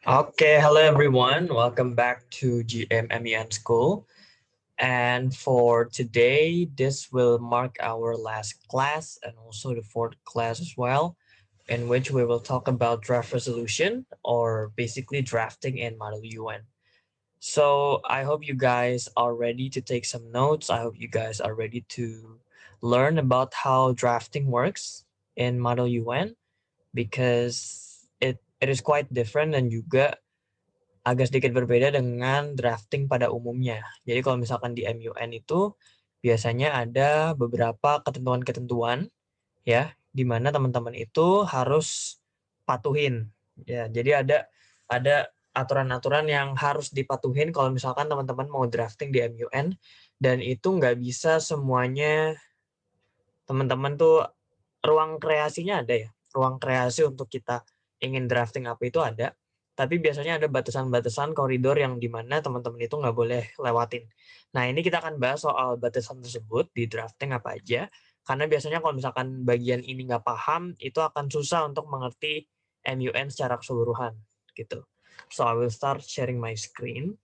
Okay, hello everyone. Welcome back to GMMEN School. And for today, this will mark our last class and also the fourth class as well, in which we will talk about draft resolution or basically drafting in Model UN. So I hope you guys are ready to take some notes. I hope you guys are ready to learn about how drafting works in Model UN because it is quite different dan juga agak sedikit berbeda dengan drafting pada umumnya. Jadi kalau misalkan di MUN itu biasanya ada beberapa ketentuan-ketentuan ya, di mana teman-teman itu harus patuhin. Ya, jadi ada aturan-aturan yang harus dipatuhin kalau misalkan teman-teman mau drafting di MUN dan itu nggak bisa semuanya teman-teman tuh ruang kreasinya ada ya. Ruang kreasi untuk kita ingin drafting apa itu ada. Tapi biasanya ada batasan-batasan koridor yang dimana teman-teman itu nggak boleh lewatin. Nah, ini kita akan bahas soal batasan tersebut di drafting apa aja. Karena biasanya kalau misalkan bagian ini nggak paham, itu akan susah untuk mengerti MUN secara keseluruhan. Gitu. So, I will start sharing my screen.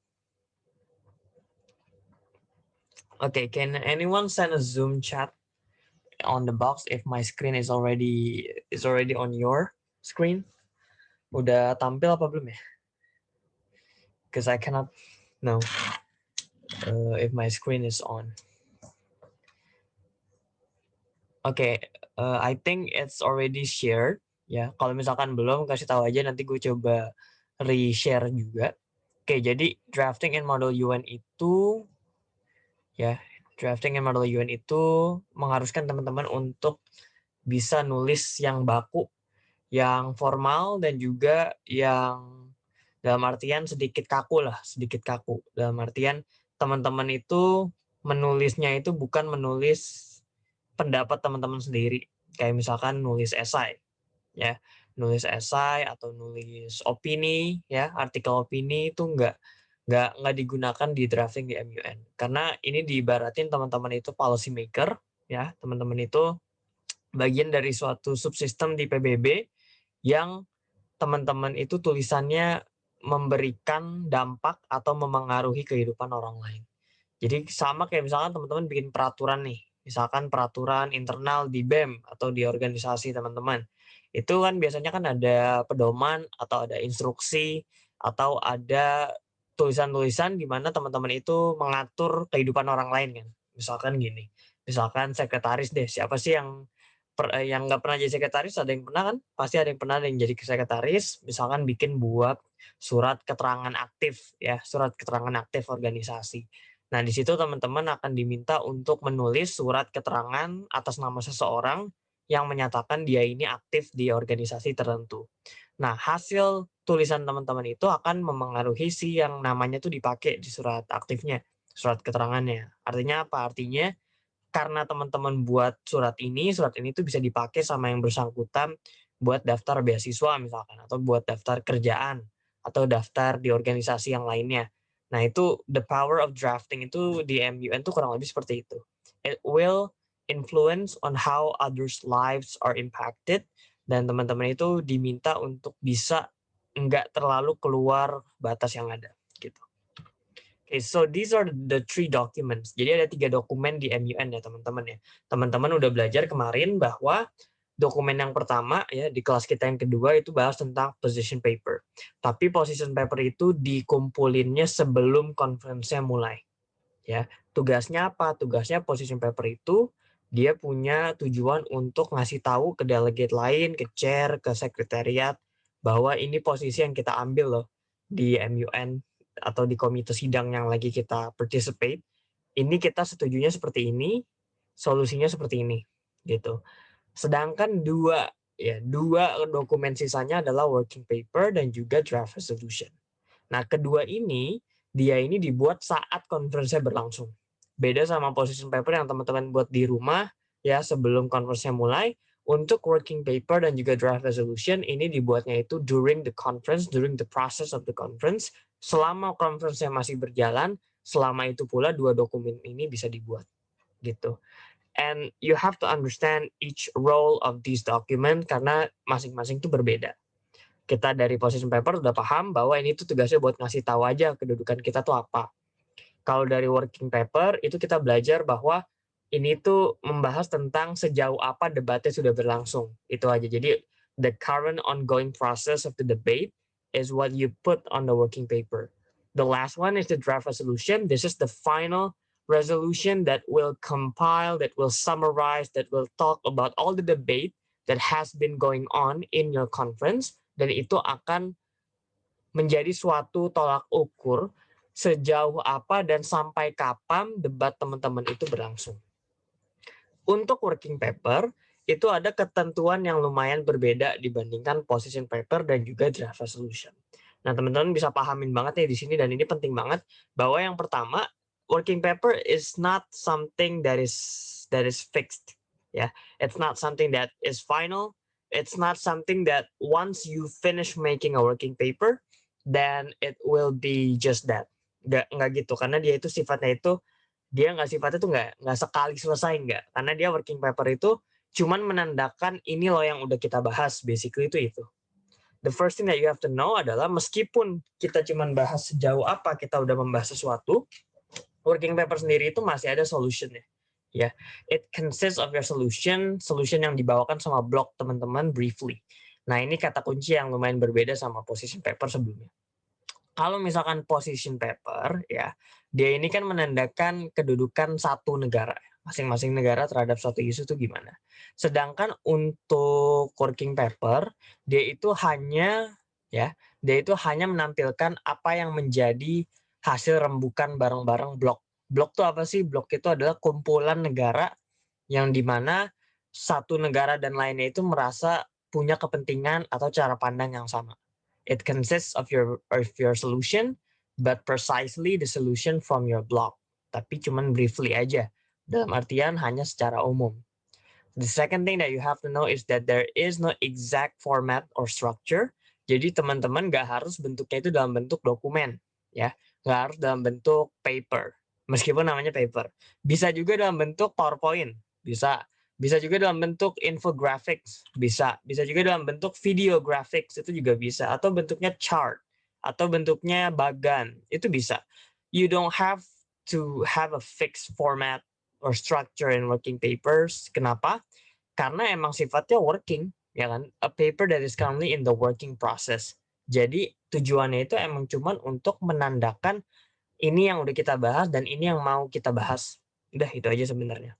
Okay, can anyone send a Zoom chat on the box if my screen is already on your screen? Udah tampil apa belum ya? Because I cannot know if my screen is on. Okay, I think it's already shared. Ya, kalau misalkan belum kasih tahu aja nanti gue coba re-share juga. Oke, jadi drafting in Model UN itu ya, drafting in Model UN itu mengharuskan teman-teman untuk bisa nulis yang baku, yang formal dan juga yang dalam artian sedikit kaku lah, sedikit kaku. Dalam artian teman-teman itu menulisnya itu bukan menulis pendapat teman-teman sendiri. Kayak misalkan nulis esai, ya, nulis esai atau nulis opini, ya, artikel opini itu nggak digunakan di drafting di MUN. Karena ini diibaratin teman-teman itu policy maker, ya, teman-teman itu bagian dari suatu subsistem di PBB yang teman-teman itu tulisannya memberikan dampak atau memengaruhi kehidupan orang lain. Jadi sama kayak misalkan teman-teman bikin peraturan nih, misalkan peraturan internal di BEM atau di organisasi teman-teman. Itu kan biasanya kan ada pedoman atau ada instruksi atau ada tulisan-tulisan di mana teman-teman itu mengatur kehidupan orang lain kan. Misalkan gini, misalkan sekretaris deh, siapa sih yang nggak pernah jadi sekretaris? Ada yang pernah kan? Pasti ada yang pernah yang jadi sekretaris, misalkan bikin buat surat keterangan aktif ya, surat keterangan aktif organisasi. Nah, di situ teman-teman akan diminta untuk menulis surat keterangan atas nama seseorang yang menyatakan dia ini aktif di organisasi tertentu. Nah, hasil tulisan teman-teman itu akan memengaruhi si yang namanya tuh dipakai di surat aktifnya, surat keterangannya. Artinya apa? Artinya karena teman-teman buat surat ini tuh bisa dipakai sama yang bersangkutan buat daftar beasiswa misalkan, atau buat daftar kerjaan, atau daftar di organisasi yang lainnya. Nah, itu the power of drafting itu di MUN tuh kurang lebih seperti itu. It will influence on how others' lives are impacted, dan teman-teman itu diminta untuk bisa nggak terlalu keluar batas yang ada gitu. Okay, so these are the three documents. Jadi ada 3 dokumen di MUN ya teman-teman ya. Teman-teman udah belajar kemarin bahwa dokumen yang pertama ya di kelas kita yang kedua itu bahas tentang position paper. Tapi position paper itu dikumpulinnya sebelum konferensinya mulai. Ya, tugasnya apa? Tugasnya position paper itu dia punya tujuan untuk ngasih tahu ke delegate lain, ke chair, ke sekretariat bahwa ini posisi yang kita ambil loh di MUN atau di komite sidang yang lagi kita participate. Ini kita setujunya seperti ini, solusinya seperti ini, gitu. Sedangkan dua dokumen sisanya adalah working paper dan juga draft resolution. Nah, kedua ini dia ini dibuat saat konferensinya berlangsung. Beda sama position paper yang teman-teman buat di rumah ya sebelum konferensinya mulai. Untuk working paper dan juga draft resolution ini dibuatnya itu during the conference, during the process of the conference, selama konferensinya masih berjalan, selama itu pula dua dokumen ini bisa dibuat gitu. And you have to understand each role of these document karena masing-masing itu berbeda. Kita dari position paper udah paham bahwa ini tuh tugasnya buat ngasih tahu aja kedudukan kita tuh apa. Kalau dari working paper itu kita belajar bahwa ini tuh membahas tentang sejauh apa debatnya sudah berlangsung. Itu aja. Jadi the current ongoing process of the debate is what you put on the working paper. The last one is the draft resolution. This is the final resolution that will compile, that will summarize, that will talk about all the debate that has been going on in your conference, dan itu akan menjadi suatu tolak ukur sejauh apa dan sampai kapan debat teman-teman itu berlangsung. Untuk working paper, itu ada ketentuan yang lumayan berbeda dibandingkan position paper dan juga draft resolution. Nah, teman-teman bisa pahamin banget ya di sini, dan ini penting banget bahwa yang pertama, working paper is not something that is fixed. Ya, yeah. It's not something that is final. It's not something that once you finish making a working paper, then it will be just that. Nggak gitu, karena dia itu sifatnya itu dia nggak sifatnya tuh nggak sekali selesai, nggak, karena dia working paper itu cuman menandakan ini loh yang udah kita bahas, basically itu. The first thing that you have to know adalah meskipun kita cuman bahas sejauh apa kita udah membahas sesuatu, working paper sendiri itu masih ada solutionnya. Ya, it consists of your solution yang dibawakan sama blog teman-teman briefly. Nah, ini kata kunci yang lumayan berbeda sama position paper sebelumnya. Kalau misalkan position paper, ya, dia ini kan menandakan kedudukan satu negara, masing-masing negara terhadap suatu isu itu gimana. Sedangkan untuk working paper, dia itu hanya menampilkan apa yang menjadi hasil rembukan bareng-bareng blok. Blok itu apa sih? Blok itu adalah kumpulan negara yang dimana satu negara dan lainnya itu merasa punya kepentingan atau cara pandang yang sama. It consists of your solution, but precisely the solution from your blog. Tapi cuman briefly aja, dalam artian hanya secara umum. The second thing that you have to know is that there is no exact format or structure. Jadi teman-teman nggak harus bentuknya itu dalam bentuk dokumen, ya, nggak harus dalam bentuk paper. Meskipun namanya paper, bisa juga dalam bentuk PowerPoint, bisa. Bisa juga dalam bentuk infographics, bisa juga dalam bentuk video graphics, itu juga bisa, atau bentuknya chart, atau bentuknya bagan, itu bisa. You don't have to have a fixed format or structure in working papers. Kenapa? Karena emang sifatnya working, ya kan? A paper that is currently in the working process. Jadi tujuannya itu emang cuman untuk menandakan ini yang udah kita bahas dan ini yang mau kita bahas. Udah, itu aja sebenarnya.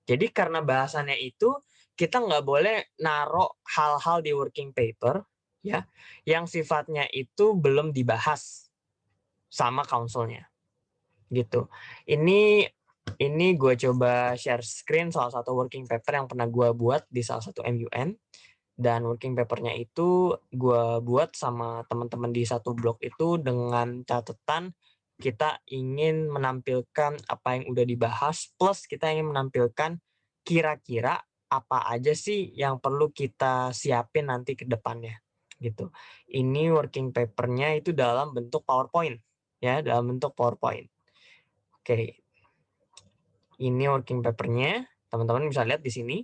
Jadi karena bahasannya itu, kita nggak boleh naruh hal-hal di working paper, ya, yang sifatnya itu belum dibahas sama counselnya, gitu. Ini gue coba share screen salah satu working paper yang pernah gue buat di salah satu MUN, dan working papernya itu gue buat sama teman-teman di satu blog itu dengan catatan kita ingin menampilkan apa yang udah dibahas, plus kita ingin menampilkan kira-kira apa aja sih yang perlu kita siapin nanti ke depannya, gitu. Ini working papernya itu dalam bentuk PowerPoint, ya, dalam bentuk PowerPoint. Oke, ini working papernya, teman-teman bisa lihat di sini.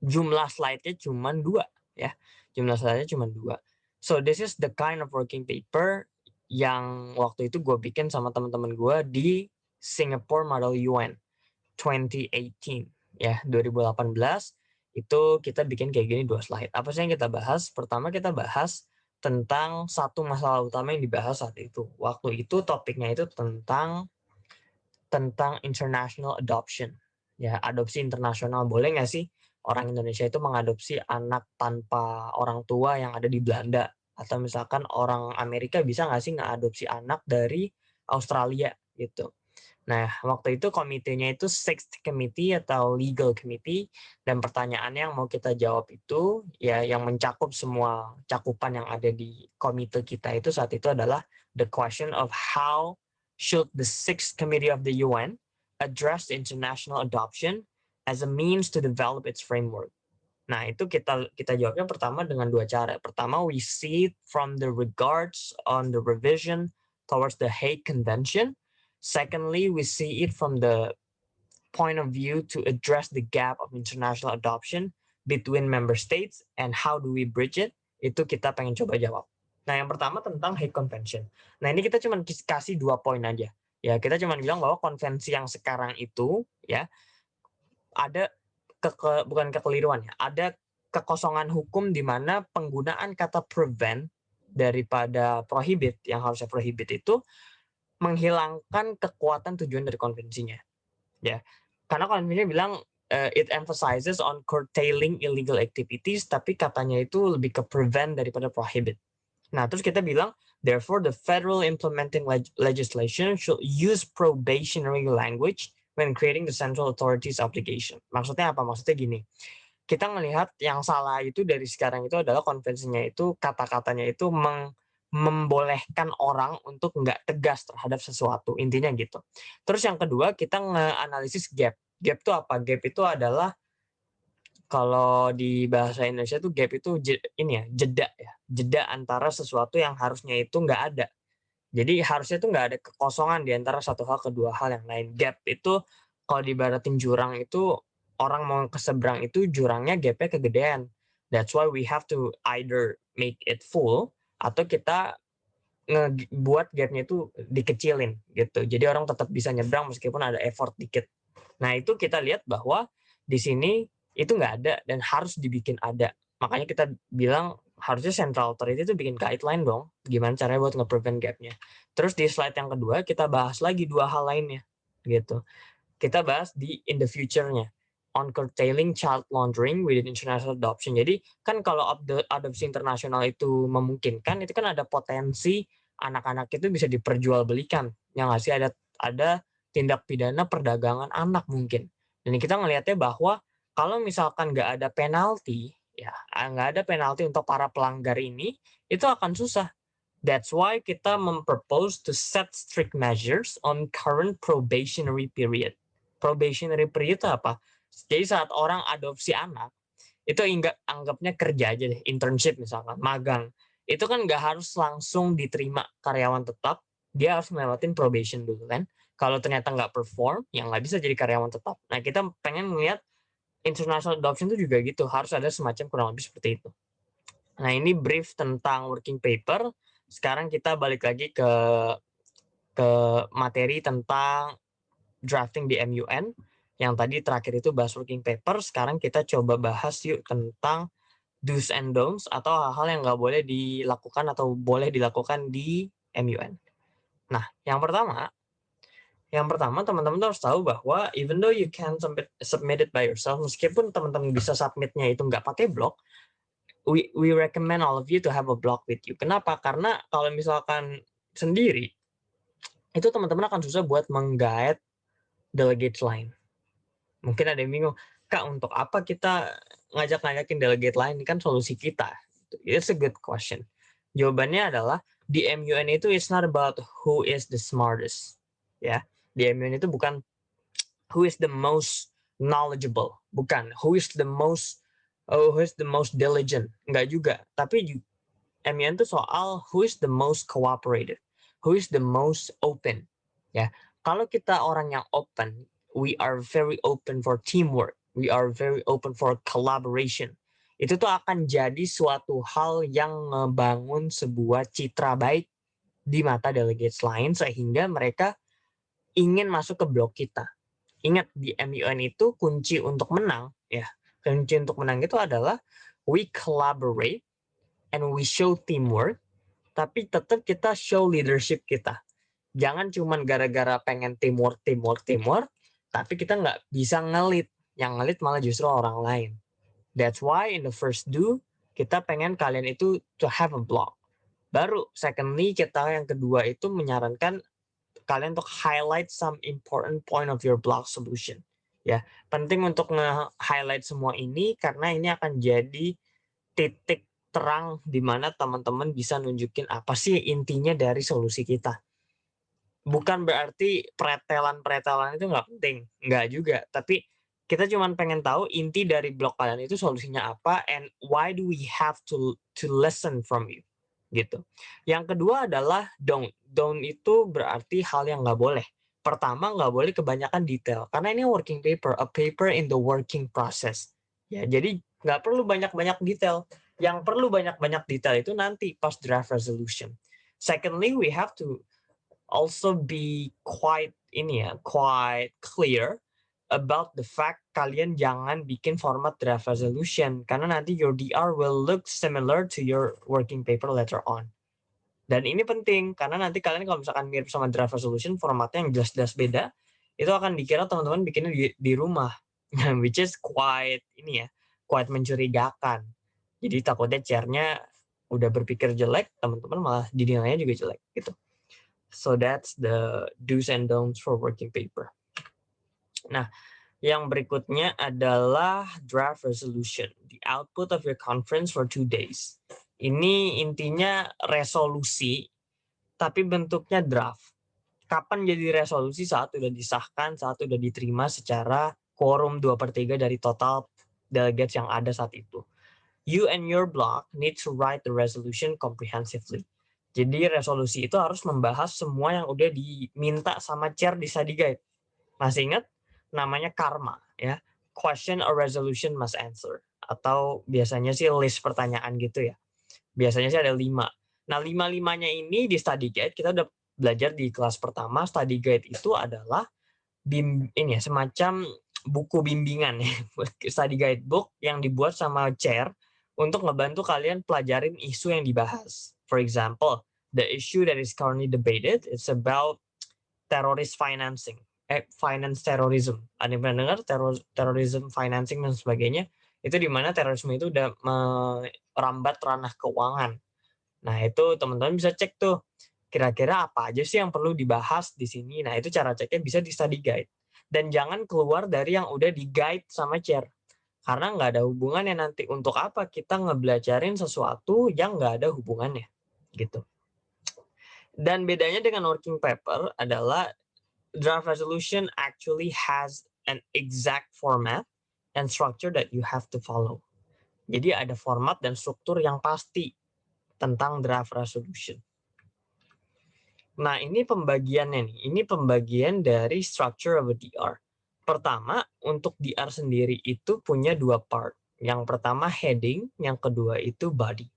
Jumlah slide-nya cuma 2, ya. Jumlah slide-nya cuma 2. So this is the kind of working paper yang waktu itu gue bikin sama teman-teman gue di Singapore Model UN 2018, ya, 2018 itu kita bikin kayak gini 2 slide. Apa sih yang kita bahas? Pertama kita bahas tentang satu masalah utama yang dibahas saat itu. Waktu itu topiknya itu tentang international adoption. Ya, adopsi internasional. Boleh nggak sih orang Indonesia itu mengadopsi anak tanpa orang tua yang ada di Belanda? Atau misalkan orang Amerika bisa nggak sih ngeadopsi anak dari Australia gitu. Nah, waktu itu komitenya itu Sixth Committee atau Legal Committee, dan pertanyaan yang mau kita jawab itu, ya, yang mencakup semua cakupan yang ada di komite kita itu saat itu adalah the question of how should the Sixth Committee of the UN address international adoption as a means to develop its framework. Nah, itu kita jawabnya pertama dengan 2 cara. Pertama, we see it from the regards on the revision towards the Hague Convention. Secondly, we see it from the point of view to address the gap of international adoption between member states and how do we bridge it. Itu kita pengen coba jawab. Nah, yang pertama tentang hate convention. Nah, ini kita cuma kasih 2 poin aja. Ya, kita cuma bilang bahwa konvensi yang sekarang itu ya ada bukan kekeliruan ya, ada kekosongan hukum di mana penggunaan kata prevent daripada prohibit yang harusnya prohibit itu menghilangkan kekuatan tujuan dari konvensinya. Ya, karena konvensinya bilang it emphasizes on curtailing illegal activities, tapi katanya itu lebih ke prevent daripada prohibit. Nah, terus kita bilang, therefore the federal implementing legislation should use probationary language when creating the central authorities obligation. Maksudnya apa? Maksudnya gini, kita melihat yang salah itu dari sekarang itu adalah konvensinya itu kata-katanya itu membolehkan orang untuk nggak tegas terhadap sesuatu, intinya gitu. Terus yang kedua kita nge-analisis gap. Gap itu apa? Gap itu adalah kalau di bahasa Indonesia tuh gap itu ini ya, jeda antara sesuatu yang harusnya itu nggak ada. Jadi harusnya tuh nggak ada kekosongan di antara satu hal ke dua hal yang lain. Gap itu kalau dibaratin jurang itu orang mau ke seberang itu jurangnya gapnya kegedean. That's why we have to either make it full atau kita buat gapnya itu dikecilin gitu. Jadi orang tetap bisa nyebrang meskipun ada effort dikit. Nah itu kita lihat bahwa di sini itu nggak ada dan harus dibikin ada. Makanya kita bilang harusnya central authority itu bikin guideline dong. Gimana caranya buat nge-prevent gapnya. Terus di slide yang kedua kita bahas lagi dua hal lainnya gitu. Kita bahas di in the future-nya on curtailing child laundering within international adoption. Jadi kan kalau adopsi internasional itu memungkinkan, itu kan ada potensi anak-anak itu bisa diperjualbelikan. Yang ngasih ada tindak pidana perdagangan anak mungkin. Dan kita ngelihatnya bahwa kalau misalkan nggak ada penalti, ya nggak ada penalti untuk para pelanggar ini, itu akan susah. That's why kita mempropose to set strict measures on current probationary period. Probationary period itu apa? Jadi saat orang adopsi anak, itu anggapnya kerja aja deh, internship misalkan, magang. Itu kan nggak harus langsung diterima karyawan tetap, dia harus melewatin probation dulu kan. Kalau ternyata nggak perform, ya nggak bisa jadi karyawan tetap. Nah kita pengen melihat international adoption itu juga gitu, harus ada semacam kurang lebih seperti itu. Nah ini brief tentang working paper. Sekarang kita balik lagi ke materi tentang drafting di MUN. Yang tadi terakhir itu bahas working paper. Sekarang kita coba bahas yuk tentang do's and don'ts atau hal-hal yang nggak boleh dilakukan atau boleh dilakukan di MUN. Nah, yang pertama teman-teman harus tahu bahwa even though you can submit it by yourself, meskipun teman-teman bisa submitnya itu nggak pakai blog, we recommend all of you to have a blog with you. Kenapa? Karena kalau misalkan sendiri, itu teman-teman akan susah buat menggait delegates lain. Mungkin ada yang bingung, Kak, untuk apa kita ngajak-ngajakin delegate lain? Ini kan solusi kita. It's a good question. Jawabannya adalah di MUN itu it's not about who is the smartest. Ya, di MUN itu bukan who is the most knowledgeable, bukan who is the most diligent, enggak juga. Tapi MUN itu soal who is the most cooperative, who is the most open. Ya, kalau kita orang yang open, we are very open for teamwork, we are very open for collaboration. Itu tuh akan jadi suatu hal yang membangun sebuah citra baik di mata delegates lain sehingga mereka ingin masuk ke blok kita. Ingat di MUN itu kunci untuk menang, ya. Kunci untuk menang itu adalah we collaborate and we show teamwork, tapi tetap kita show leadership kita. Jangan cuman gara-gara pengen teamwork, tapi kita nggak bisa ngelit. Yang ngelit malah justru orang lain. That's why in the first do, kita pengen kalian itu to have a blog. Baru secondly, kita yang kedua itu menyarankan kalian untuk highlight some important point of your blog solution. Ya, penting untuk nge-highlight semua ini karena ini akan jadi titik terang di mana teman-teman bisa nunjukin apa sih intinya dari solusi kita. Bukan berarti pretelan-pretelan itu nggak penting, nggak juga. Tapi kita cuma pengen tahu inti dari blog kalian itu solusinya apa and why do we have to listen from you, gitu. Yang kedua adalah don't. Don't itu berarti hal yang nggak boleh. Pertama, nggak boleh kebanyakan detail karena ini working paper, a paper in the working process. Ya, jadi nggak perlu banyak-banyak detail. Yang perlu banyak-banyak detail itu nanti pas draft resolution. Secondly, we have to also be quite clear about the fact kalian jangan bikin format draft resolution karena nanti your DR will look similar to your working paper later on. Dan ini penting karena nanti kalian kalau misalkan mirip sama draft resolution formatnya yang jelas-jelas beda, itu akan dikira teman-teman bikinnya di rumah, which is quite mencurigakan. Jadi takutnya chairnya udah berpikir jelek, teman-teman malah dinilainya juga jelek gitu. So that's the do's and don'ts for working paper. Nah, yang berikutnya adalah draft resolution, the output of your conference for 2 days. Ini intinya resolusi, tapi bentuknya draft. Kapan jadi resolusi? Saat udah disahkan, saat udah diterima secara quorum 2/3 dari total delegates yang ada saat itu. You and your block need to write the resolution comprehensively. Jadi resolusi itu harus membahas semua yang udah diminta sama chair di study guide. Masih ingat? Namanya karma ya. Question or resolution must answer. Atau biasanya sih list pertanyaan gitu ya. Biasanya sih ada 5. Nah 5-5-nya ini di study guide kita udah belajar di kelas pertama. Study guide itu adalah semacam buku bimbingan ya. Study guidebook yang dibuat sama chair untuk ngebantu kalian pelajarin isu yang dibahas. For example, the issue that is currently debated is about terrorist financing, finance terrorism. Ada yang pernah dengar terrorism financing dan sebagainya? Itu di mana terorisme itu udah merambat ranah keuangan. Nah itu teman-teman bisa cek tuh, kira-kira apa aja sih yang perlu dibahas di sini. Nah itu cara ceknya bisa di study guide. Dan jangan keluar dari yang udah di guide sama chair. Karena nggak ada hubungannya nanti. Untuk apa kita ngebelajarin sesuatu yang nggak ada hubungannya. Gitu. Dan bedanya dengan working paper adalah draft resolution actually has an exact format and structure that you have to follow. Jadi ada format dan struktur yang pasti tentang draft resolution. Nah, ini pembagiannya nih. Ini pembagian dari structure of a DR. Pertama, untuk DR sendiri itu punya 2 part. Yang pertama heading, yang kedua itu body.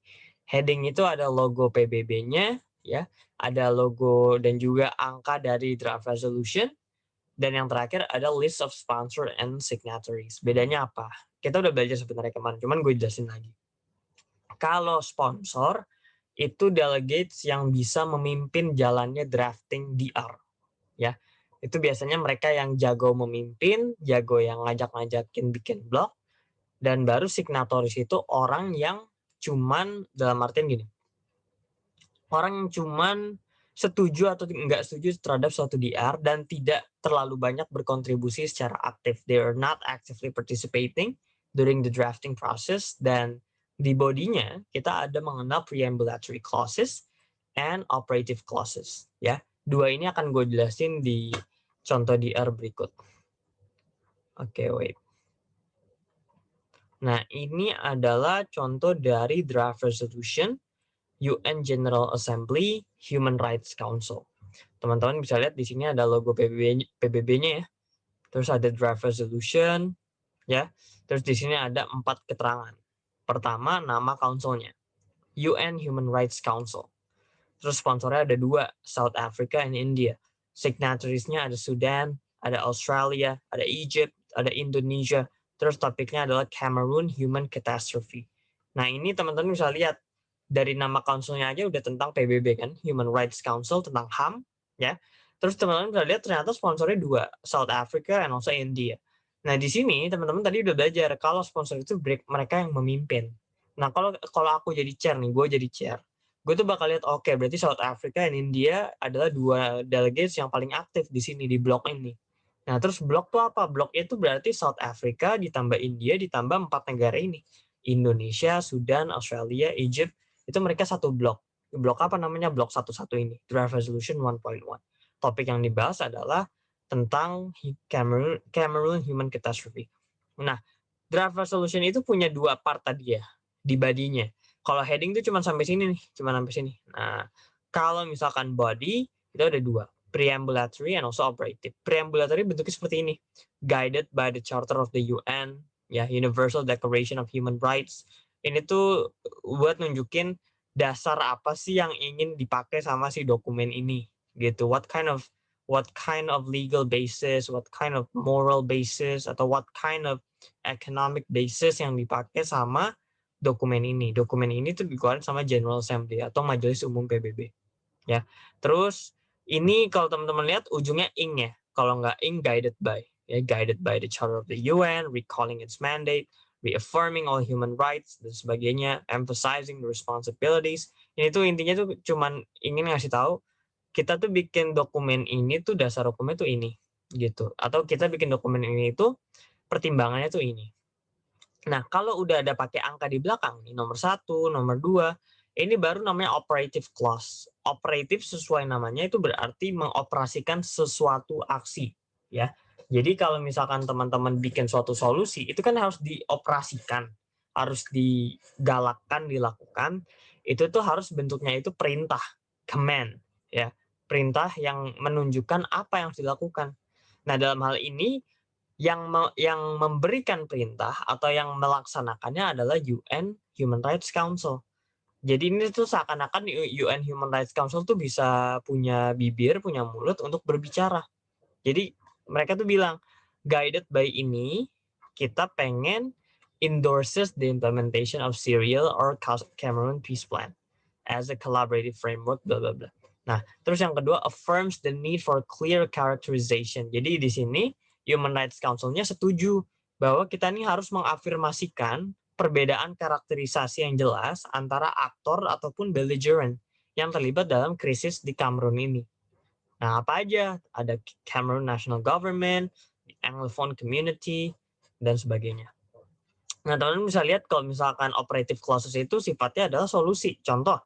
Heading itu ada logo PBB-nya, ya, ada logo dan juga angka dari draft resolution, dan yang terakhir ada list of sponsor and signatories. Bedanya apa? Kita udah belajar sebenarnya kemarin, cuman gue jelasin lagi. Kalau sponsor, itu delegates yang bisa memimpin jalannya drafting DR. Ya, itu biasanya mereka yang jago memimpin, jago yang ngajak-ngajakin bikin blog, dan baru signatoris itu orang yang cuman, dalam artian gini, orang yang cuman setuju atau enggak setuju terhadap suatu DR dan tidak terlalu banyak berkontribusi secara aktif. They are not actively participating during the drafting process. Dan di bodinya kita ada mengenal preambulatory clauses and operative clauses. Ya, 2 ini akan gue jelasin di contoh DR berikut. Oke, wait. Nah, ini adalah contoh dari draft resolution UN General Assembly Human Rights Council. Teman-teman bisa lihat di sini ada logo PBB-nya ya. Terus ada draft resolution ya. Terus di sini ada 4 keterangan. Pertama, nama council-nya. UN Human Rights Council. Terus sponsornya ada 2, South Africa and India. Signatories-nya ada Sudan, ada Australia, ada Egypt, ada Indonesia. Terus topiknya adalah Cameroon Human Catastrophe. Nah ini teman-teman bisa lihat dari nama council-nya aja udah tentang PBB kan, Human Rights Council, tentang HAM ya. Terus teman-teman bisa lihat ternyata sponsornya 2, South Africa and also India. Nah di sini teman-teman tadi udah belajar kalau sponsor itu mereka yang memimpin. Nah kalau aku jadi chair nih, gue jadi chair, gue tuh bakal lihat oke, berarti South Africa dan India adalah 2 delegates yang paling aktif di sini di blok ini. Nah terus blok tuh apa? Blok itu berarti South Africa ditambah India ditambah 4 negara ini. Indonesia, Sudan, Australia, Egypt, itu mereka satu blok. Blok apa namanya? Blok 11 ini, Draft Resolution 1.1. Topik yang dibahas adalah tentang Cameroon Human Catastrophe. Nah, Draft Resolution itu punya 2 part tadi ya, di body-nya. Kalau heading itu cuma sampai sini nih, cuma sampai sini. Nah, kalau misalkan body, itu ada 2, preambulatory and also operative. Preambulatory bentuknya seperti ini, guided by the Charter of the UN, ya, Universal Declaration of Human Rights, ini tuh buat nunjukin dasar apa sih yang ingin dipakai sama si dokumen ini gitu. What kind of legal basis, what kind of moral basis, atau what kind of economic basis yang dipakai sama dokumen ini. Dokumen ini tuh dikeluarkan sama General Assembly atau Majelis Umum PBB. Ya, terus ini kalau teman-teman lihat ujungnya ing ya. Kalau nggak ing, guided by. Ya, guided by the Charter of the UN, recalling its mandate, reaffirming all human rights dan sebagainya, emphasizing the responsibilities. Ini tuh intinya tuh cuman ingin ngasih tahu kita tuh bikin dokumen ini tuh dasar hukumnya tuh ini gitu. Atau kita bikin dokumen ini tuh pertimbangannya tuh ini. Nah, kalau udah ada pakai angka di belakang nih, nomor 1, nomor 2, ini baru namanya operative clause. Operative sesuai namanya itu berarti mengoperasikan sesuatu aksi, ya. Jadi kalau misalkan teman-teman bikin suatu solusi, itu kan harus dioperasikan, harus digalakkan, dilakukan. Itu tuh harus bentuknya itu perintah, command, ya. Perintah yang menunjukkan apa yang harus dilakukan. Nah, dalam hal ini yang memberikan perintah atau yang melaksanakannya adalah UN Human Rights Council. Jadi ini tuh seakan-akan UN Human Rights Council tuh bisa punya bibir, punya mulut untuk berbicara. Jadi mereka tuh bilang, guided by ini, kita pengen endorses the implementation of Syria or Cameroon Peace Plan as a collaborative framework, bla bla bla. Nah, terus yang kedua, affirms the need for clear characterization. Jadi di sini Human Rights Council-nya setuju bahwa kita ini harus mengafirmasikan perbedaan karakterisasi yang jelas antara aktor ataupun belligerent yang terlibat dalam krisis di Kamerun ini. Nah, apa aja? Ada Cameroon National Government, Anglophone Community, dan sebagainya. Nah, teman-teman bisa lihat kalau misalkan operative clauses itu sifatnya adalah solusi. Contoh,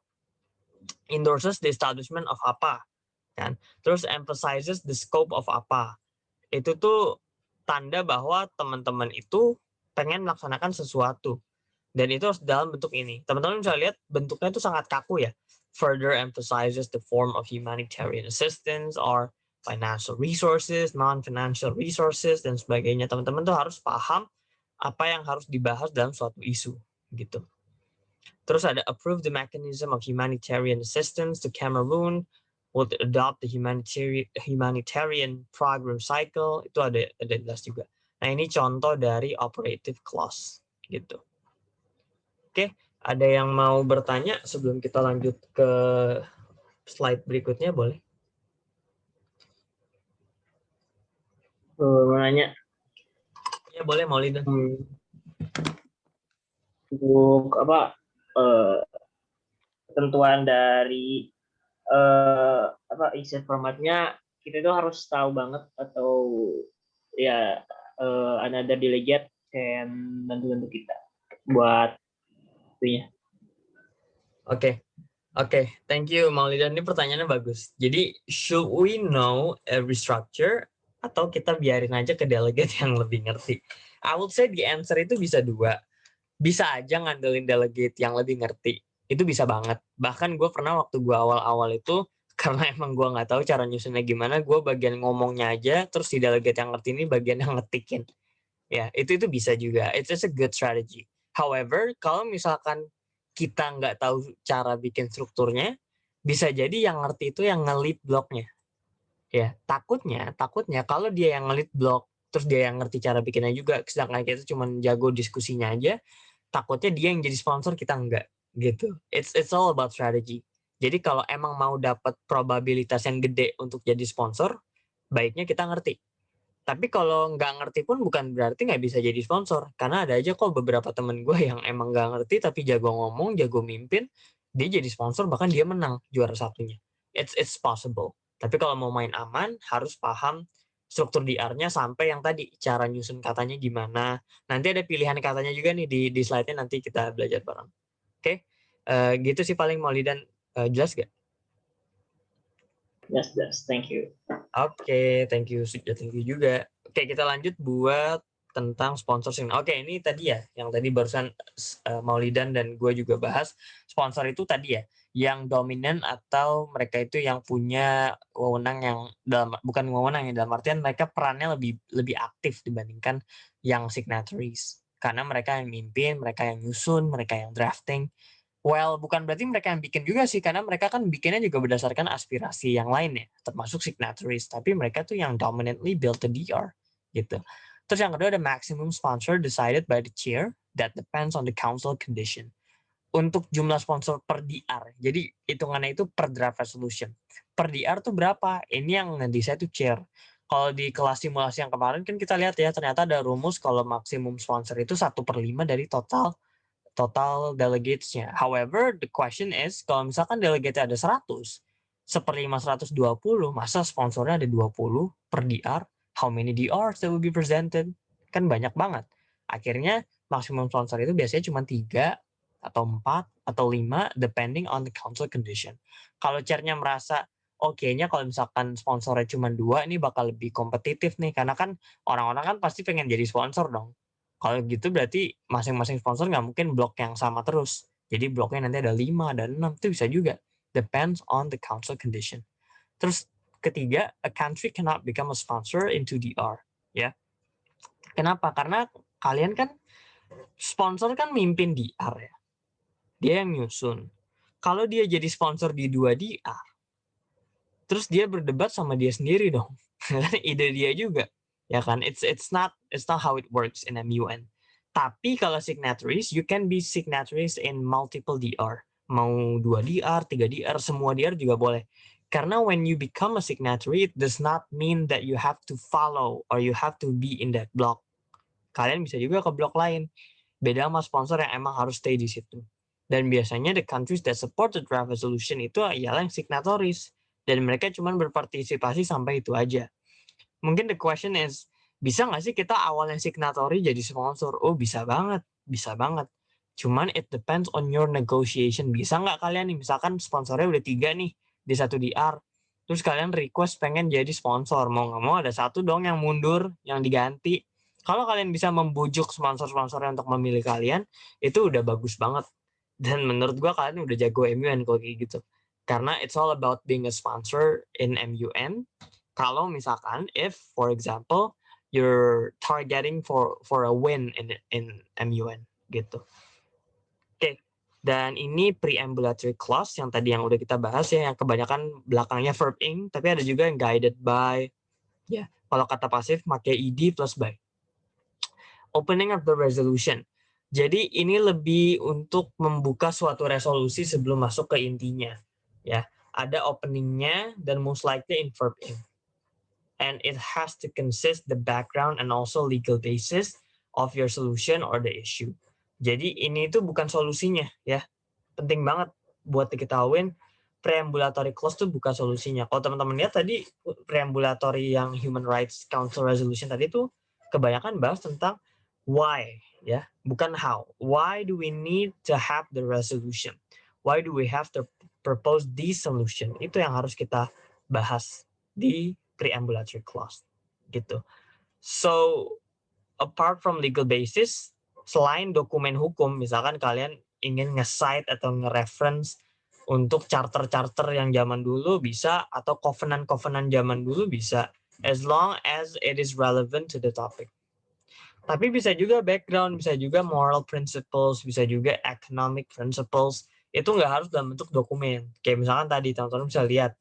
endorses the establishment of apa, kan? Terus emphasizes the scope of apa. Itu tuh tanda bahwa teman-teman itu pengen melaksanakan sesuatu. Dan itu harus dalam bentuk ini. Teman-teman bisa lihat bentuknya itu sangat kaku ya. Further emphasizes the form of humanitarian assistance or financial resources, non-financial resources, dan sebagainya. Teman-teman tuh harus paham apa yang harus dibahas dalam suatu isu. Gitu. Terus ada approve the mechanism of humanitarian assistance to Cameroon, would adopt the humanitarian program cycle, itu ada jelas juga. Nah, ini contoh dari operative clause gitu. Oke, ada yang mau bertanya sebelum kita lanjut ke slide berikutnya, boleh? Mau nanya, Ya, boleh, Maulida. untuk apa ketentuan dari apa isi formatnya kita itu harus tahu banget atau ya another delegate can bantu kita buat itunya. Oke, thank you Maulida. Ini pertanyaannya bagus. Jadi, should we know every structure atau kita biarin aja ke delegate yang lebih ngerti? I would say the answer itu bisa dua. Bisa aja ngandelin delegate yang lebih ngerti. Itu bisa banget. Bahkan gue pernah waktu gue awal-awal itu, karena emang gue nggak tahu cara nyusunnya gimana, gue bagian ngomongnya aja, terus si delegate yang ngerti ini bagian yang ngetikin. Ya, itu bisa juga. It's just a good strategy. However, kalau misalkan kita nggak tahu cara bikin strukturnya, bisa jadi yang ngerti itu yang nge-lead bloknya. Ya, takutnya kalau dia yang nge-lead blok, terus dia yang ngerti cara bikinnya juga, sedangkan kita cuma jago diskusinya aja, takutnya dia yang jadi sponsor, kita enggak gitu. It's all about strategy. Jadi kalau emang mau dapat probabilitas yang gede untuk jadi sponsor, baiknya kita ngerti. Tapi kalau nggak ngerti pun bukan berarti nggak bisa jadi sponsor. Karena ada aja kok beberapa temen gue yang emang nggak ngerti tapi jago ngomong, jago mimpin, dia jadi sponsor bahkan dia menang juara satunya. It's possible. Tapi kalau mau main aman harus paham struktur DR-nya sampai yang tadi cara nyusun katanya gimana. Nanti ada pilihan katanya juga nih di slide-nya, nanti kita belajar bareng. Oke, gitu sih paling Molly, dan jelas gak? Yes, thank you. Oke, thank you juga. Oke, kita lanjut buat tentang sponsorship. Oke, ini tadi ya, yang tadi barusan Maulidan dan gue juga bahas. Sponsor itu tadi ya, yang dominan atau mereka itu yang punya wewenang yang bukan wewenang ya, dalam artian mereka perannya lebih aktif dibandingkan yang signatories. Karena mereka yang mimpin, mereka yang nyusun, mereka yang drafting. Well, bukan berarti mereka yang bikin juga sih, karena mereka kan bikinnya juga berdasarkan aspirasi yang lain ya, termasuk signatories. Tapi mereka tuh yang dominantly build the DR, gitu. Terus yang kedua ada maximum sponsor decided by the chair that depends on the council condition. Untuk jumlah sponsor per DR, jadi hitungannya itu per draft resolution. Per DR tuh berapa? Ini yang ngedesain tuh chair. Kalau di kelas simulasi yang kemarin kan kita lihat ya, ternyata ada rumus kalau maksimum sponsor itu 1/5 dari total delegates-nya. However, the question is, kalau misalkan delegatnya ada 100, 1/5 120, masa sponsornya ada 20 per DR? How many DRs that will be presented? Kan banyak banget. Akhirnya maksimum sponsor itu biasanya cuma 3 atau 4 atau 5 depending on the council condition. Kalau chairnya merasa kayaknya kalau misalkan sponsornya cuma 2 ini bakal lebih kompetitif nih, karena kan orang-orang kan pasti pengen jadi sponsor dong. Kalau gitu berarti masing-masing sponsor nggak mungkin blok yang sama terus. Jadi bloknya nanti ada 5, ada 6, itu bisa juga. Depends on the council condition. Terus ketiga, a country cannot become a sponsor into DR. Ya. Kenapa? Karena kalian kan sponsor kan mimpin DR ya. Dia yang nyusun. Kalau dia jadi sponsor di 2 DR, terus dia berdebat sama dia sendiri dong. Ide dia juga. Ya kan? It's not how it works in MUN. Tapi kalau signatories, you can be signatories in multiple DR. Mau 2 DR, 3 DR, semua DR juga boleh. Karena when you become a signatory, it does not mean that you have to follow or you have to be in that block. Kalian bisa juga ke blok lain. Beda sama sponsor yang emang harus stay di situ. Dan biasanya the countries that support the draft resolution itu ialah yang signatories. Dan mereka cuma berpartisipasi sampai itu aja. Mungkin the question is, bisa nggak sih kita awalnya signatory jadi sponsor? Oh, bisa banget. Bisa banget. Cuman it depends on your negotiation. Bisa nggak kalian nih, misalkan sponsornya udah 3 nih di satu DR. Terus kalian request pengen jadi sponsor. Mau nggak mau ada satu dong yang mundur, yang diganti. Kalau kalian bisa membujuk sponsor-sponsornya untuk memilih kalian, itu udah bagus banget. Dan menurut gua kalian udah jago MUN kalau kayak gitu. Karena it's all about being a sponsor in MUN. Kalau misalkan if for example you're targeting for a win in MUN gitu. Oke. Dan ini preambulatory clause yang tadi yang udah kita bahas ya, yang kebanyakan belakangnya verb ing, tapi ada juga yang guided by. Ya, kalau kata pasif pakai ed plus by. Opening of the resolution. Jadi ini lebih untuk membuka suatu resolusi sebelum masuk ke intinya. Ya, ada openingnya dan most likely in verb ing. And it has to consist the background and also legal basis of your solution or the issue. Jadi ini itu bukan solusinya ya. Penting banget buat diketahuin, preambulatory clause itu bukan solusinya. Kalau teman-teman lihat tadi preambulatory yang Human Rights Council resolution tadi itu kebanyakan bahas tentang why ya, bukan how. Why do we need to have the resolution? Why do we have to propose this solution? Itu yang harus kita bahas di preambulatory clause gitu. So apart from legal basis, selain dokumen hukum, misalkan kalian ingin nge-cite atau nge-reference untuk charter-charter yang zaman dulu bisa, atau covenant-covenant zaman dulu bisa, as long as it is relevant to the topic. Tapi bisa juga background, bisa juga moral principles, bisa juga economic principles. Itu nggak harus dalam bentuk dokumen. Kayak misalkan tadi teman-teman bisa lihat,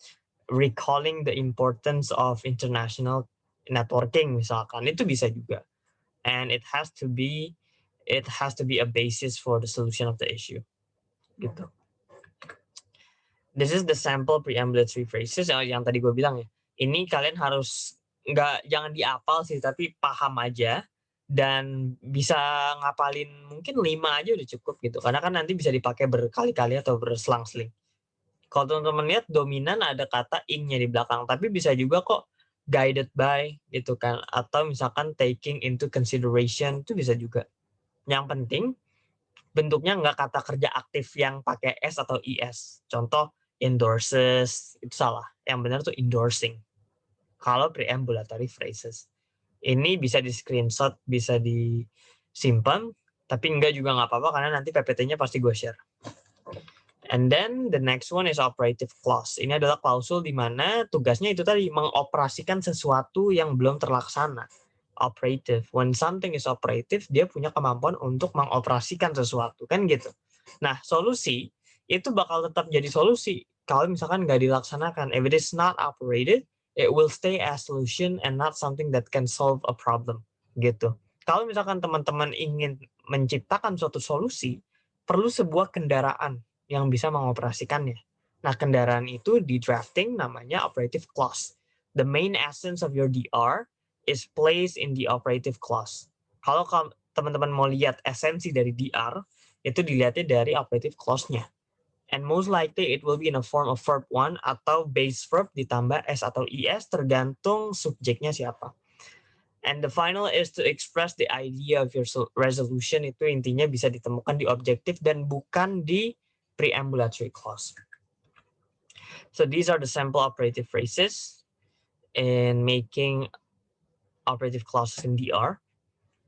recalling the importance of international networking misalkan, itu bisa juga. And it has to be a basis for the solution of the issue. Gitu. This is the sample preambulatory phrases yang tadi gue bilang ya. Ini kalian harus jangan dihafal sih, tapi paham aja dan bisa ngapalin mungkin 5 aja udah cukup gitu. Karena kan nanti bisa dipakai berkali-kali atau berselang-seling. Kalau teman-teman lihat dominan ada kata ing-nya di belakang, tapi bisa juga kok guided by gitu kan, atau misalkan taking into consideration itu bisa juga. Yang penting bentuknya nggak kata kerja aktif yang pakai s atau is. Contoh endorses itu salah. Yang benar tuh endorsing. Kalau preambulatory phrases. Ini bisa di screenshot, bisa disimpan, tapi enggak juga nggak apa-apa karena nanti PPT-nya pasti gue share. And then the next one is operative clause. Ini adalah klausul di mana tugasnya itu tadi mengoperasikan sesuatu yang belum terlaksana. operative. When something is operative, dia punya kemampuan untuk mengoperasikan sesuatu, kan gitu. Nah, solusi itu bakal tetap jadi solusi kalau misalkan nggak dilaksanakan. If it is not operated, it will stay as solution and not something that can solve a problem, gitu. Kalau misalkan teman-teman ingin menciptakan suatu solusi, perlu sebuah kendaraan yang bisa mengoperasikannya. Nah, kendaraan itu di drafting namanya operative clause. The main essence of your DR is placed in the operative clause. Kalau teman-teman mau lihat esensi dari DR, itu dilihatnya dari operative clause-nya. And most likely it will be in a form of verb one atau base verb ditambah S atau IS tergantung subjeknya siapa. And the final is to express the idea of your resolution, itu intinya bisa ditemukan di objective dan bukan di preambulatory clause. So these are the sample operative phrases in making operative clauses in DR.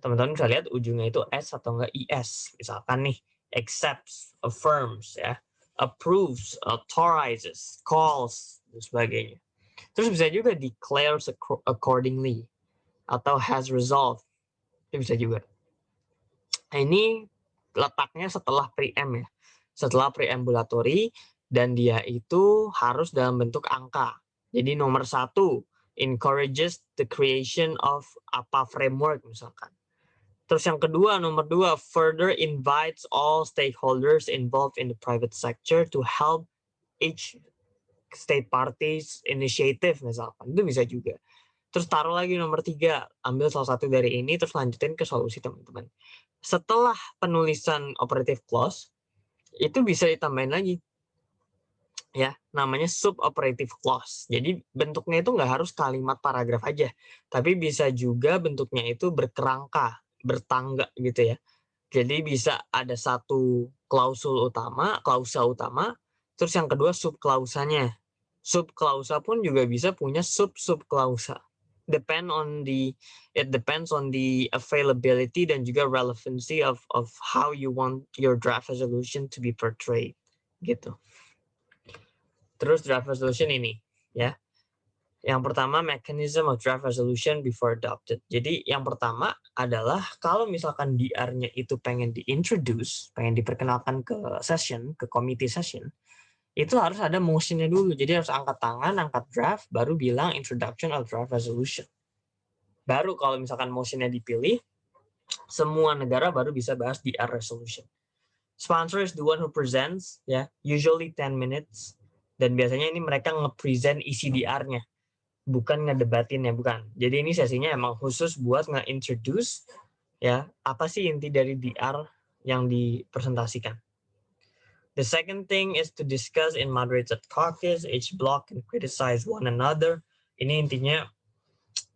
Teman-teman bisa lihat ujungnya itu S atau enggak IS. Misalkan nih, accepts, affirms, ya, approves, authorizes, calls, dan sebagainya. Terus bisa juga declares accordingly atau has resolved. Itu bisa juga. Nah, ini letaknya setelah preamp ya. Setelah preambulatory dan dia itu harus dalam bentuk angka. Jadi nomor 1, encourages the creation of apa framework misalkan. Terus yang kedua, nomor 2, further invites all stakeholders involved in the private sector to help each state parties initiative misalkan. Itu bisa juga. Terus taruh lagi nomor 3, ambil salah satu dari ini, terus lanjutin ke solusi teman-teman. Setelah penulisan operative clause, itu bisa ditambahin lagi. Ya, namanya sub operative clause. Jadi bentuknya itu nggak harus kalimat paragraf aja, tapi bisa juga bentuknya itu berkerangka, bertangga gitu ya. Jadi bisa ada satu klausa utama, terus yang kedua sub klausanya. Sub klausa pun juga bisa punya sub klausa. It depends on the availability dan juga relevancy of how you want your draft resolution to be portrayed gitu. Terus draft resolution ini ya. Yang pertama, mechanism of draft resolution before adopted. Jadi yang pertama adalah kalau misalkan DR-nya itu pengen diintroduce, pengen diperkenalkan ke session, ke committee session, itu harus ada motion-nya dulu. Jadi harus angkat tangan, angkat draft, baru bilang introduction of draft resolution. Baru kalau misalkan motion-nya dipilih, semua negara baru bisa bahas DR resolution. Sponsor is the one who presents, ya, usually 10 minutes. Dan biasanya ini mereka nge-present isi DR-nya. Bukan ngedebatinnya, bukan. Jadi ini sesinya emang khusus buat nge-introduce ya apa sih inti dari DR yang dipresentasikan. The second thing is to discuss in moderated caucus, each block can criticize one another. Ini intinya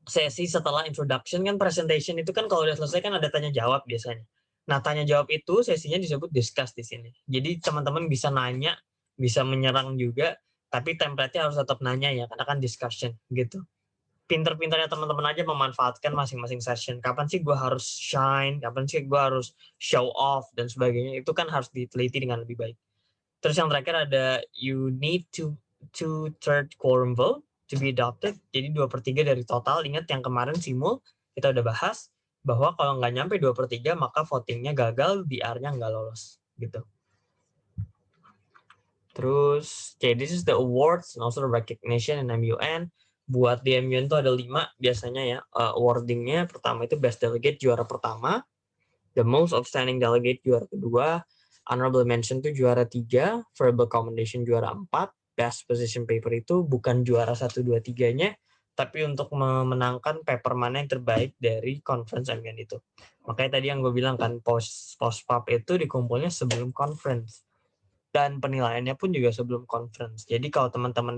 sesi setelah introduction kan presentation itu kan kalau udah selesai kan ada tanya jawab biasanya. Nah, tanya jawab itu sesinya disebut discuss di sini. Jadi teman-teman bisa nanya, bisa menyerang juga, tapi template-nya harus tetap nanya ya, karena kan discussion gitu. Pinter-pinternya teman-teman aja memanfaatkan masing-masing session. Kapan sih gue harus shine, kapan sih gue harus show off, dan sebagainya. Itu kan harus diteliti dengan lebih baik. Terus yang terakhir ada you need to two-third quorum vote to be adopted. Jadi 2/3 dari total. Ingat yang kemarin simul kita udah bahas bahwa kalau nggak nyampe 2/3 maka votingnya gagal, DR-nya nggak lolos gitu. Terus, okay, this is the awards and also the recognition in MUN. Buat di MUN itu ada 5 biasanya ya. Awardingnya pertama itu best delegate juara pertama, the most outstanding delegate juara kedua, honorable mention itu juara 3, verbal commendation juara 4, best position paper itu bukan juara 1, 2, 3-nya, tapi untuk memenangkan paper mana yang terbaik dari conference MUN itu. Makanya tadi yang gue bilang kan, post-pub itu dikumpulnya sebelum conference. Dan penilaiannya pun juga sebelum conference. Jadi kalau teman-teman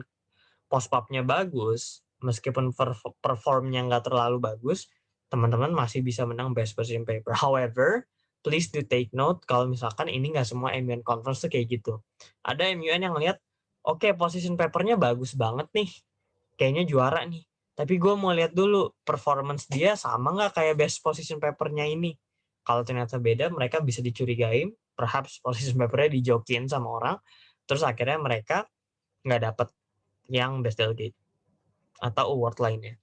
post-pub-nya bagus, meskipun performnya nggak terlalu bagus, teman-teman masih bisa menang best position paper. However, please do take note kalau misalkan ini nggak semua MUN conference tuh kayak gitu. Ada MUN yang lihat, oke, position paper-nya bagus banget nih, kayaknya juara nih. Tapi gue mau lihat dulu performance dia sama nggak kayak best position paper-nya ini. Kalau ternyata beda, mereka bisa dicurigain, perhaps position paper-nya dijokin sama orang, terus akhirnya mereka nggak dapat yang best delegate atau award lainnya.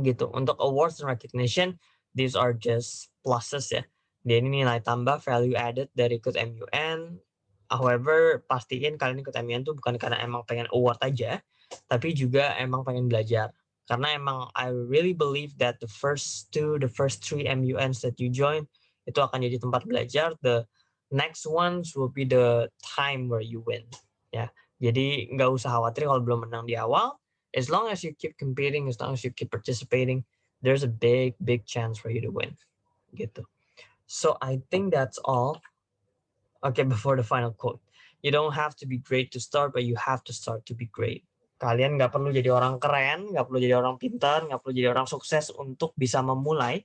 gitu. Untuk awards and recognition, these are just pluses ya. Dia ini nilai tambah value added dari ikut MUN. However, pastiin kalian ikut MUN tuh bukan karena emang pengen award aja, tapi juga emang pengen belajar. Karena emang I really believe that the first three MUNs that you join itu akan jadi tempat belajar. The next ones will be the time where you win. Ya, jadi nggak usah khawatir kalau belum menang di awal. As long as you keep competing, as long as you keep participating, there's a big chance for you to win. Gitu. So I think that's all. Okay, before the final quote. You don't have to be great to start, but you have to start to be great. Kalian nggak perlu jadi orang keren, nggak perlu jadi orang pintar, nggak perlu jadi orang sukses untuk bisa memulai,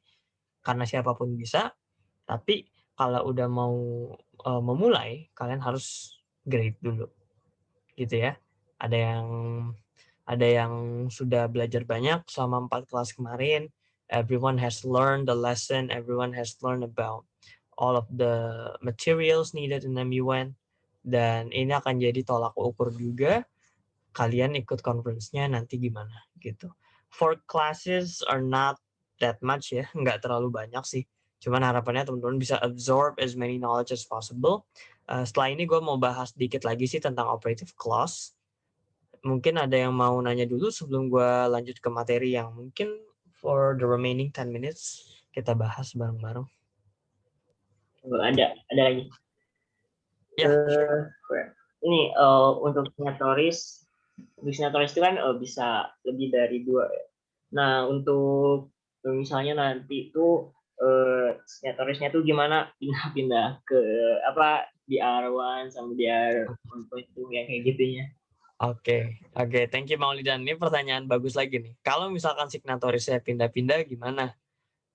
karena siapapun bisa. Tapi kalau udah mau memulai, kalian harus great dulu. Gitu ya. Ada yang sudah belajar banyak selama 4 kelas kemarin. Everyone has learned the lesson. Everyone has learned about all of the materials needed in MUN. Dan ini akan jadi tolak ukur juga kalian ikut conference-nya nanti gimana gitu. 4 classes are not that much ya, nggak terlalu banyak sih. Cuman harapannya teman-teman bisa absorb as many knowledge as possible. Setelah ini gue mau bahas dikit lagi sih tentang operative clause. Mungkin ada yang mau nanya dulu sebelum gue lanjut ke materi yang mungkin for the remaining 10 minutes kita bahas bareng-bareng. Ada lagi. Ya, sure. Ini untuk signatoris itu kan bisa lebih dari 2 ya. Nah, untuk misalnya nanti itu signatorisnya tuh gimana pindah-pindah ke apa di R1 sama di R1.2 yang kayak gitunya. Oke, thank you Maulidan. Ini pertanyaan bagus lagi nih. Kalau misalkan signatorisnya pindah-pindah gimana?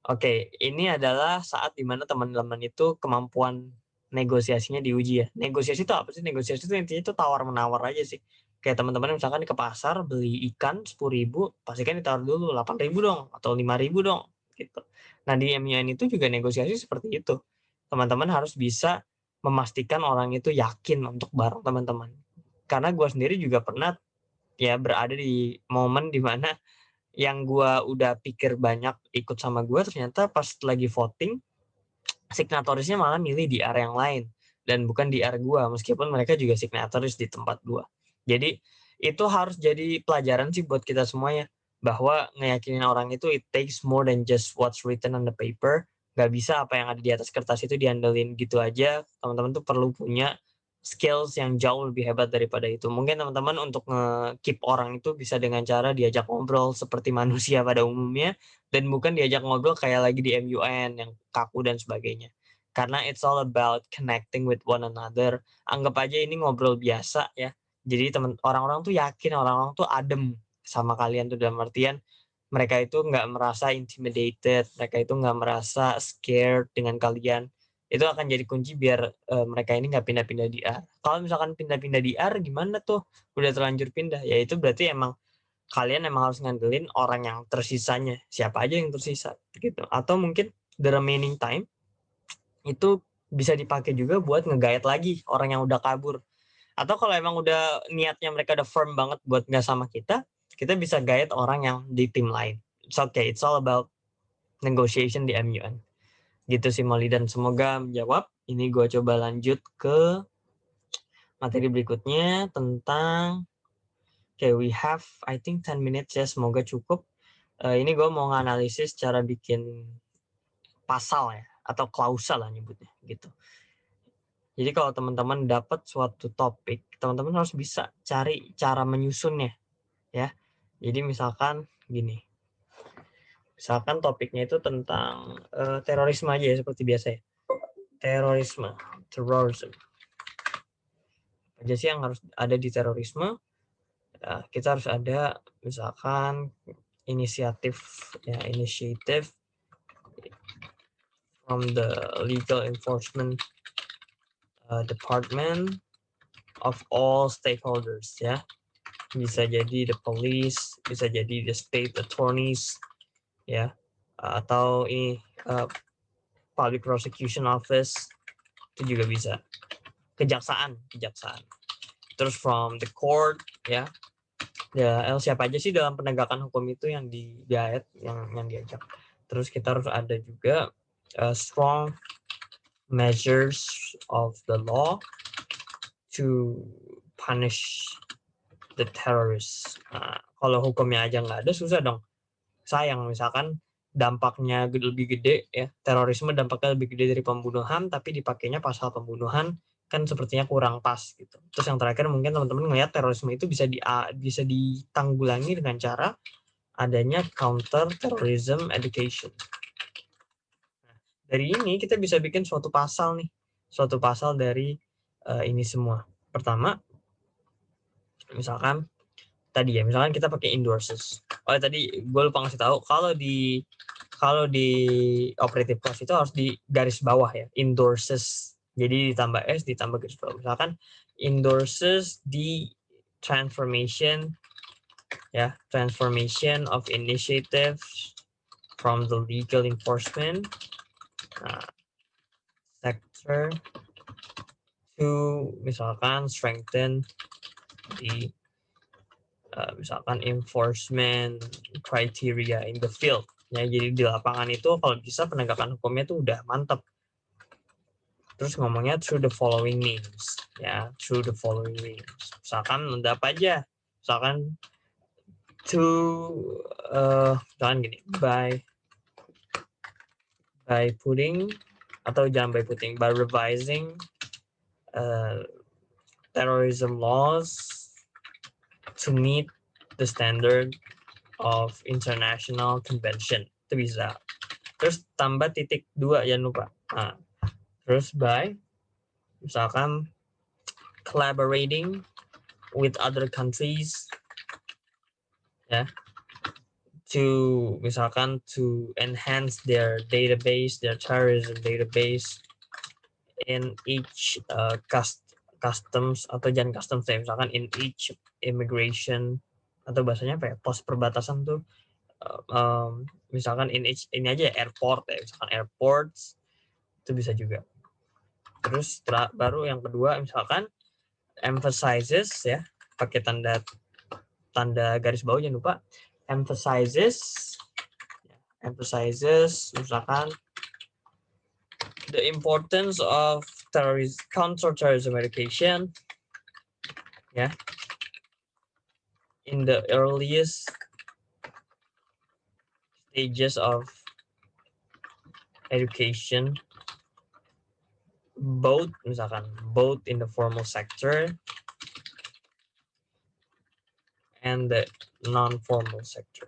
Oke, ini adalah saat dimana teman-teman itu kemampuan negosiasinya diuji ya. Negosiasi itu apa sih? Negosiasi itu intinya itu tawar-menawar aja sih. Kayak teman-teman misalkan ke pasar beli ikan 10.000, pasti kan ditawar dulu 8.000 dong atau 5.000 dong gitu. Nah di MUN itu juga negosiasi seperti itu. Teman-teman harus bisa memastikan orang itu yakin untuk bareng teman-teman. Karena gue sendiri juga pernah ya berada di momen dimana yang gue udah pikir banyak ikut sama gue, ternyata pas lagi voting signatorisnya malah milih di area yang lain dan bukan di area gue, meskipun mereka juga signatoris di tempat gue. Jadi itu harus jadi pelajaran sih buat kita semuanya, bahwa ngeyakinin orang itu it takes more than just what's written on the paper. Gak bisa apa yang ada di atas kertas itu diandelin gitu aja. Teman-teman tuh perlu punya skills yang jauh lebih hebat daripada itu. Mungkin teman-teman untuk nge-keep orang itu bisa dengan cara diajak ngobrol seperti manusia pada umumnya, dan bukan diajak ngobrol kayak lagi di MUN yang kaku dan sebagainya. Karena it's all about connecting with one another. Anggap aja ini ngobrol biasa ya. Jadi orang-orang tuh yakin, orang-orang tuh adem sama kalian tuh, dalam artian mereka itu nggak merasa intimidated, mereka itu nggak merasa scared dengan kalian. Itu akan jadi kunci biar mereka ini nggak pindah-pindah di R. Kalau misalkan pindah-pindah di R gimana tuh? Udah terlanjur pindah, ya itu berarti emang kalian emang harus ngandelin orang yang tersisanya. Siapa aja yang tersisa gitu. Atau mungkin the remaining time itu bisa dipakai juga buat nge-guide lagi orang yang udah kabur. Atau kalau emang udah niatnya mereka udah firm banget buat nggak sama kita bisa guide orang yang di tim lain. It's okay, it's all about negotiation di MUN. Gitu sih Molly, dan semoga menjawab. Ini gue coba lanjut ke materi berikutnya tentang we have I think 10 minutes ya, semoga cukup. Ini gue mau nganalisis cara bikin pasal ya, atau klausa lah nyebutnya gitu. Jadi kalau teman-teman dapat suatu topik, teman-teman harus bisa cari cara menyusunnya ya. Jadi misalkan gini. Misalkan topiknya itu tentang terorisme aja ya, seperti biasa ya. Terrorism. Apa aja sih yang harus ada di terorisme? Kita harus ada misalkan initiative from the legal enforcement department of all stakeholders ya. Bisa jadi the police, bisa jadi the state attorneys ya, atau ini public prosecution office, itu juga bisa. Kejaksaan. Terus from the court ya, Ya, siapa aja sih dalam penegakan hukum itu yang diajak, yang diajak. Terus kita harus ada juga strong measures of the law to punish the terrorists. Nah, kalau hukumnya aja nggak ada, susah dong. Sayang, misalkan dampaknya lebih gede, ya, terorisme dampaknya lebih gede dari pembunuhan, tapi dipakainya pasal pembunuhan, kan sepertinya kurang pas gitu. Terus yang terakhir mungkin teman-teman ngelihat terorisme itu bisa ditanggulangi dengan cara adanya counter terrorism education. Nah, dari ini kita bisa bikin suatu pasal nih, suatu pasal dari ini semua. Pertama, misalkan tadi ya, misalkan kita pakai endorses. Oh tadi gue lupa ngasih tahu, kalau di operative clause itu harus di garis bawah ya, endorses. Jadi ditambah S, ditambah garis bawah. Misalkan endorses the transformation, ya, transformation of initiatives from the legal enforcement sector to misalkan strengthen the misalkan enforcement criteria in the field. Ya, jadi di lapangan itu kalau bisa penegakan hukumnya itu udah mantap. Terus ngomongnya through the following means, ya, through the following means. Misalkan ada apa aja? Misalkan misalkan gini, by putting, atau jangan by putting, by revising terrorism laws to meet the standard of international convention. Itu bisa. Terus tambah titik 2, jangan lupa. Nah, terus by misalkan collaborating with other countries, ya, to misalkan to enhance their database, their terrorism database in each customs, atau jangan customs ya, misalkan in each immigration, atau bahasanya apa ya, pos perbatasan tuh, misalkan in each, ini aja airport ya, misalkan airports, itu bisa juga. Terus baru yang kedua, misalkan emphasizes, ya, pakai tanda garis bawah, jangan lupa, emphasizes misalkan the importance of counter-terrorism education, ya, in the earliest stages of education, both in the formal sector and the non-formal sector.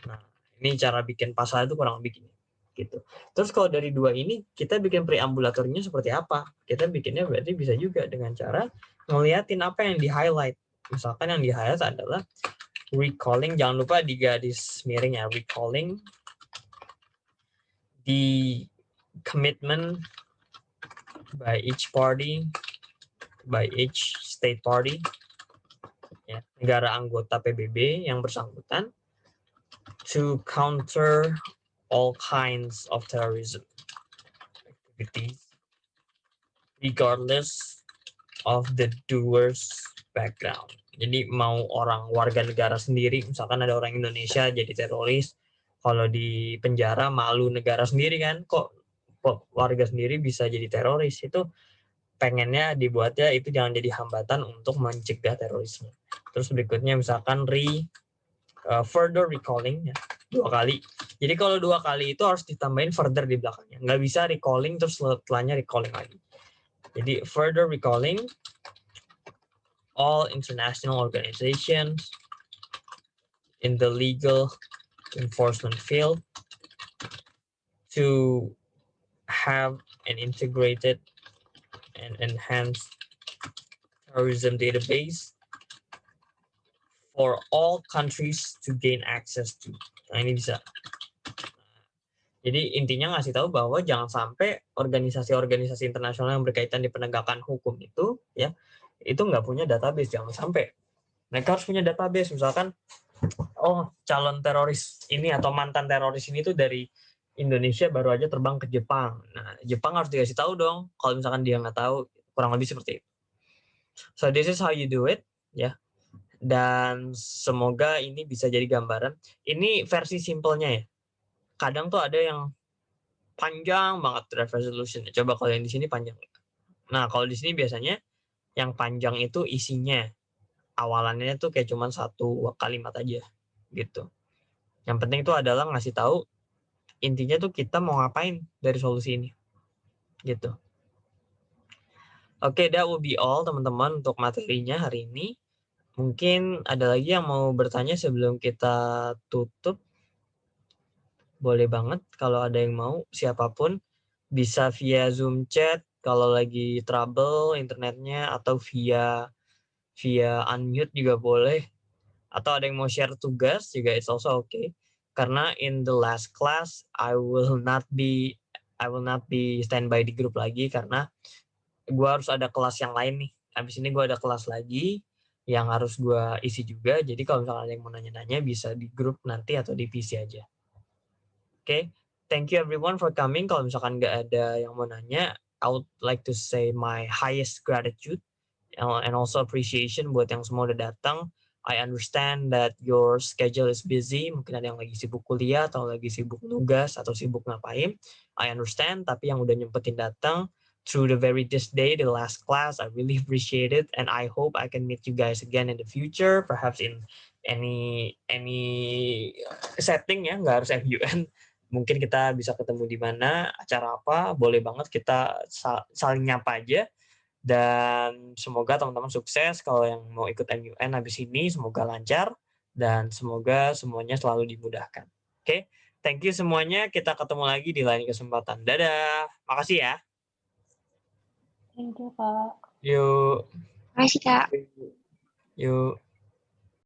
Nah, ini cara bikin pasal itu kurang lebih gini, gitu. Terus kalau dari dua ini kita bikin preambulatornya seperti apa? Kita bikinnya berarti bisa juga dengan cara ngeliatin apa yang di-highlight. Misalkan yang di-highlight adalah recalling, jangan lupa di garis miring ya, recalling the commitment by each party, by each state party, ya, negara anggota PBB yang bersangkutan, to counter all kinds of terrorism activities, regardless of the doer's background. Jadi mau orang warga negara sendiri, misalkan ada orang Indonesia jadi teroris, kalau di penjara malu negara sendiri kan, kok warga sendiri bisa jadi teroris, itu pengennya dibuatnya itu jangan jadi hambatan untuk mencegah terorisme. Terus berikutnya misalkan further recalling, ya, 2 kali. Jadi kalau 2 kali itu harus ditambahin further di belakangnya. Nggak bisa recalling terus setelahnya recalling lagi. Jadi further recalling all international organizations in the legal enforcement field to have an integrated and enhanced terrorism database for all countries to gain access to. Nah, ini bisa. Jadi intinya ngasih tahu bahwa jangan sampai organisasi-organisasi internasional yang berkaitan di penegakan hukum itu, ya, itu nggak punya database. Jangan sampai. Mereka harus punya database. Misalkan, oh, calon teroris ini atau mantan teroris ini tuh dari Indonesia baru aja terbang ke Jepang. Nah, Jepang harus dikasih tahu dong. Kalau misalkan dia nggak tahu, kurang lebih seperti itu. So this is how you do it, ya. Dan semoga ini bisa jadi gambaran. Ini versi simpelnya ya. Kadang tuh ada yang panjang banget draft resolution. Coba kalau yang di sini panjang. Nah, kalau di sini biasanya yang panjang itu isinya. Awalannya tuh kayak cuman satu kalimat aja gitu. Yang penting tuh adalah ngasih tahu intinya tuh kita mau ngapain dari solusi ini gitu. Oke, that will be all teman-teman untuk materinya hari ini. Mungkin ada lagi yang mau bertanya sebelum kita tutup? Boleh banget kalau ada yang mau, siapapun. Bisa via Zoom chat kalau lagi trouble internetnya, atau via unmute juga boleh. Atau ada yang mau share tugas juga it's also okay. Karena in the last class I will not be standby di grup lagi karena gue harus ada kelas yang lain nih. Habis ini gue ada kelas lagi yang harus gue isi juga. Jadi kalau misalnya ada yang mau nanya-nanya bisa di grup nanti atau di PC aja. Oke, thank you everyone for coming. Kalau misalkan nggak ada yang mau nanya, I would like to say my highest gratitude and also appreciation buat yang semua udah datang. I understand that your schedule is busy. Mungkin ada yang lagi sibuk kuliah atau lagi sibuk nugas atau sibuk ngapain. I understand, tapi yang udah nyempetin datang through the very this day, the last class, I really appreciate it, and I hope I can meet you guys again in the future, perhaps in any setting ya, nggak harus FUN. Mungkin kita bisa ketemu di mana, acara apa, boleh banget kita saling nyapa aja. Dan semoga teman-teman sukses kalau yang mau ikut MUN habis ini, semoga lancar dan semoga semuanya selalu dimudahkan. Oke, thank you semuanya. Kita ketemu lagi di lain kesempatan. Dadah. Makasih ya. Thank you, Kak. Yuk. Makasih, Kak. Yuk.